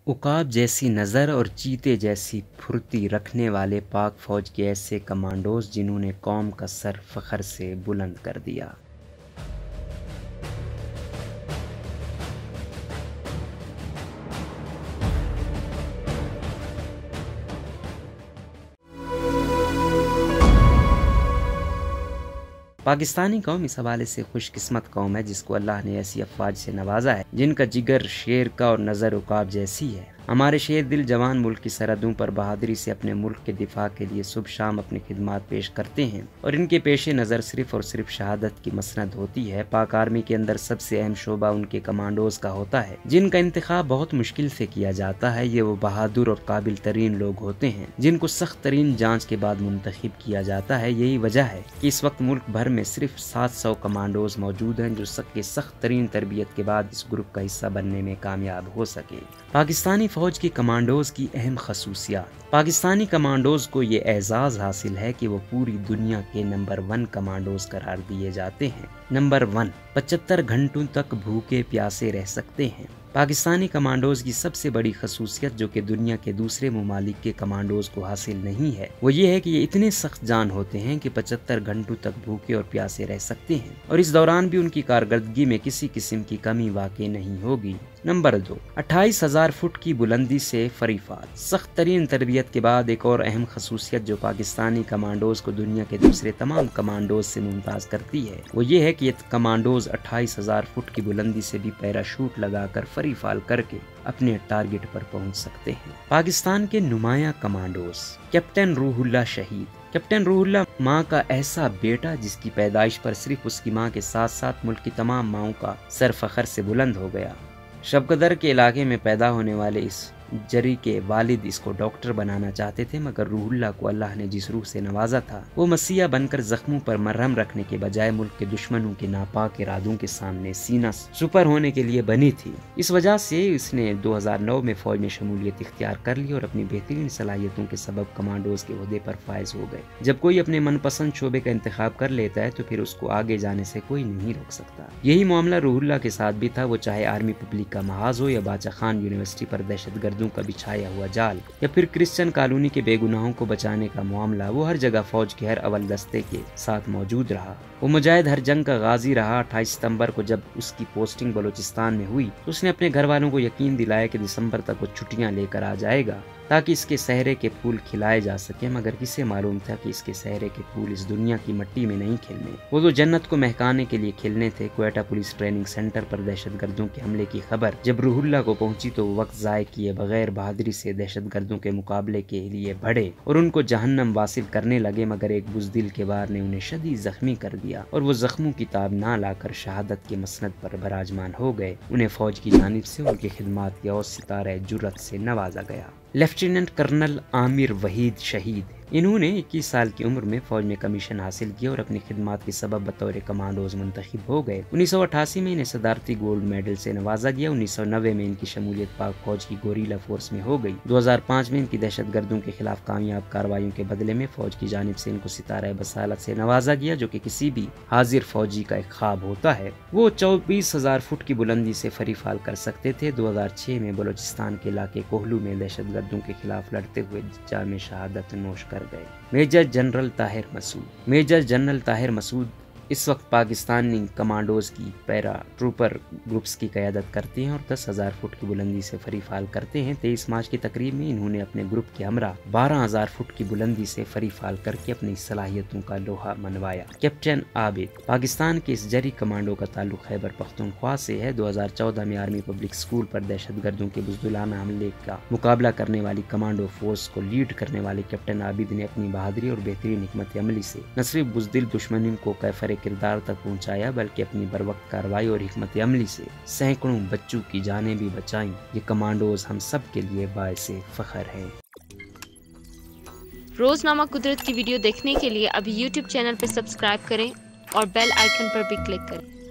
उकाब जैसी नज़र और चीते जैसी फुर्ती रखने वाले पाक फ़ौज के ऐसे कमांडोज जिन्होंने कौम का सर फ़ख्र से बुलंद कर दिया। पाकिस्तानी कौम इस हवाले से खुशकिस्मत कौम है जिसको अल्लाह ने ऐसी अफवाज से नवाजा है जिनका जिगर शेर का और नज़र उकाब जैसी है। हमारे शेर दिल जवान मुल्क की सरहदों पर बहादुरी से अपने मुल्क के दिफा के लिए सुबह शाम अपनी खिदमत पेश करते हैं और इनके पेशे नज़र सिर्फ और सिर्फ शहादत की मसनद होती है। पाक आर्मी के अंदर सबसे अहम शोबा उनके कमांडोज का होता है जिनका इंतखाब बहुत मुश्किल से किया जाता है। ये वो बहादुर और काबिल तरीन लोग होते हैं जिनको सख्त तरीन जाँच के बाद मुंतखब किया जाता है। यही वजह है कि इस वक्त मुल्क भर में सिर्फ 700 कमांडोज मौजूद हैं जो सख्त तरीन तरबियत के बाद इस ग्रुप का हिस्सा बनने में कामयाब हो सके। पाकिस्तानी फौज की कमांडोज की अहम खसूसियात। पाकिस्तानी कमांडोज को ये एजाज़ हासिल है कि वो पूरी दुनिया के नंबर 1 कमांडोज करार दिए जाते हैं। नंबर 1, 75 घंटों तक भूखे प्यासे रह सकते हैं। पाकिस्तानी कमांडोज की सबसे बड़ी खसूसियत जो कि दुनिया के दूसरे ममालिक के कमांडोज को हासिल नहीं है वो ये है कि ये इतने सख्त जान होते हैं कि 75 घंटों तक भूखे और प्यासे रह सकते हैं और इस दौरान भी उनकी कारकर्दगी में किसी किस्म की कमी वाक़ई नहीं होगी। नंबर 2, 28,000 फुट की बुलंदी से फरीफाल। सख्त तरीन तरबियत के बाद एक और अहम खसूसियत जो पाकिस्तानी कमांडोज को दुनिया के दूसरे तमाम कमांडोज से मुमताज़ करती है वो ये है कि ये कमांडोज 28,000 फुट की बुलंदी से भी पैराशूट लगाकर फरीफाल करके अपने टारगेट पर पहुंच सकते हैं। पाकिस्तान के नुमाया कमांडोज। कैप्टन रूहुल्लाह शहीद। कैप्टन रूहुल्लाह माँ का ऐसा बेटा जिसकी पैदाइश पर सिर्फ उसकी माँ के साथ साथ मुल्क की तमाम माओं का सर फख्र से बुलंद हो गया। शबकदर के इलाके में पैदा होने वाले इस जरी के वालिद इसको डॉक्टर बनाना चाहते थे मगर रूहुल्लाह को अल्लाह ने जिस रूह से नवाजा था वो मसीहा बनकर जख्मों पर मरहम रखने के बजाय मुल्क के दुश्मनों के नापाक इरादों के सामने सीना सुपर होने के लिए बनी थी। इस वजह से इसने 2009 में फौज में शमूलियत इख्तियार कर ली और अपनी बेहतरीन सलाहियतों के सबब कमांडोज के ओहदे पर फायज हो गए। जब कोई अपने मनपसंद शोबे का इंतखाब कर लेता है तो फिर उसको आगे जाने से कोई नहीं रोक सकता। यही मामला रूहुल्लाह के साथ भी था। वो चाहे आर्मी पब्लिक का महाज हो या बादशाह खान यूनिवर्सिटी पर दहशतगर्द का बिछाया हुआ जाल या फिर क्रिश्चियन कॉलोनी के बेगुनाहों को बचाने का मामला, वो हर जगह फौज के हर अव्वल दस्ते के साथ मौजूद रहा। वो मुजाहिद हर जंग का गाजी रहा। 28 सितंबर को जब उसकी पोस्टिंग बलूचिस्तान में हुई तो उसने अपने घर वालों को यकीन दिलाया कि दिसंबर तक वो छुट्टियां लेकर आ जाएगा ताकि इसके सहरे के फूल खिलाए जा सके। मगर किसे मालूम था कि इसके सहरे के फूल इस दुनिया की मिट्टी में नहीं खिलने, वो तो जन्नत को महकाने के लिए खिलने थे। क्वेटा पुलिस ट्रेनिंग सेंटर पर दहशतगर्दों के हमले की खबर जब रूहुल्लाह को पहुंची तो वो वक्त ज़ाय किए बगैर बहादुरी से दहशतगर्दों के मुकाबले के लिए बढ़े और उनको जहन्नम वासिल करने लगे। मगर एक बुज़दिल के वार ने उन्हें शदीद जख्मी कर दिया और वो जख्मों की ताब ना लाकर शहादत के मसनद पर बराजमान हो गए। उन्हें फौज की जानिब से उनकी खिदमत के और सितारे जुर्रत से नवाजा गया। लेफ्टिनेंट कर्नल आमिर वहीद शहीद। इन्होंने 21 साल की उम्र में फौज में कमीशन हासिल किया और अपनी खिदमत के सबब बतौर कमांडोज मुंतखब हो गए। 1988 में इन्हें सदारती गोल्ड मेडल से नवाजा गया। 1990 में इनकी शमूलियत पाक फौज की गोरीला फोर्स में हो गई। 2005 में इनकी दहशतगर्दों के खिलाफ कामयाब कार्रवाइयों के बदले में फौज की जानिब से इनको सितारा बसालत से नवाजा गया जो कि किसी भी हाजिर फौजी का एक ख्वाब होता है। वो 24,000 फुट की बुलंदी से फरीफाल कर सकते थे। 2006 में बलूचिस्तान के इलाके कोहलू में दहशतगर्दों के खिलाफ लड़ते हुए जाम शहादत नोश कर गए। Major general Tahir Masood. Major general Tahir Masood इस वक्त पाकिस्तानी कमांडोज की पैरा ट्रूपर ग्रुप्स की क़यादत करते हैं और 10,000 फुट की बुलंदी से फरीफाल करते हैं। 23 मार्च की तकरीब में इन्होंने अपने ग्रुप के हमरा 12,000 फुट की बुलंदी से फरीफाल करके अपनी सलाहियतों का लोहा मनवाया। कैप्टन आबिद। पाकिस्तान के इस जरी कमांडो का ताल्लुक खैबर पख्तूनख्वा से है। 2014 में आर्मी पब्लिक स्कूल पर दहशतगर्दों के बुज़दिलाना हमले का मुकाबला करने वाली कमांडो फोर्स को लीड करने वाले कैप्टन आबिद ने अपनी बहादुरी और बेहतरीन हिकमत अमली से न सिर्फ बुज़दिल दुश्मनों को कैफर किरदार तक पहुंचाया बल्कि अपनी बरवक्त कार्रवाई और हिकमत अमली से सैकड़ों बच्चों की जानें भी बचाईं। ये कमांडोज हम सब के लिए बाइसे फख्र है। रोजनामा कुदरत की वीडियो देखने के लिए अभी YouTube चैनल पर सब्सक्राइब करें और बेल आइकन पर भी क्लिक करें।